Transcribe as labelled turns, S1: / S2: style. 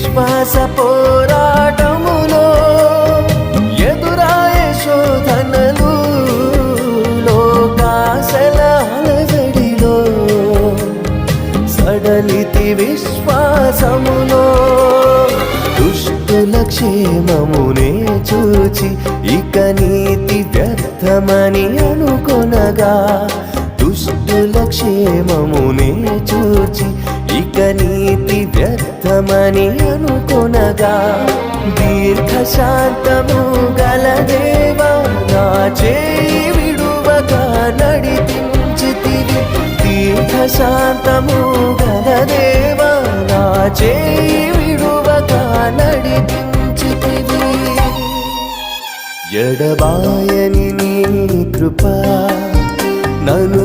S1: విశ్వాస పోరాటములో ఎదురాయే శోధనలు లోకాశల అలజడిలో సడలితి విశ్వాసములో దుష్టుల క్షేమమునే చూచి ఇక నీతి వ్యర్థమని అనుకొనగా దుష్టుల క్షేమమునే చూచి ఇక నీతి వ్యర్థమని అనుకొనగా దీర్ఘశాంతము గల దేవా నా చేయి విడువగా నడిపించితివి దీర్ఘశాంతము గల దేవా నా చేయి విడువగా నడిపించితివి ఎడబాయని నీ కృప నన్ను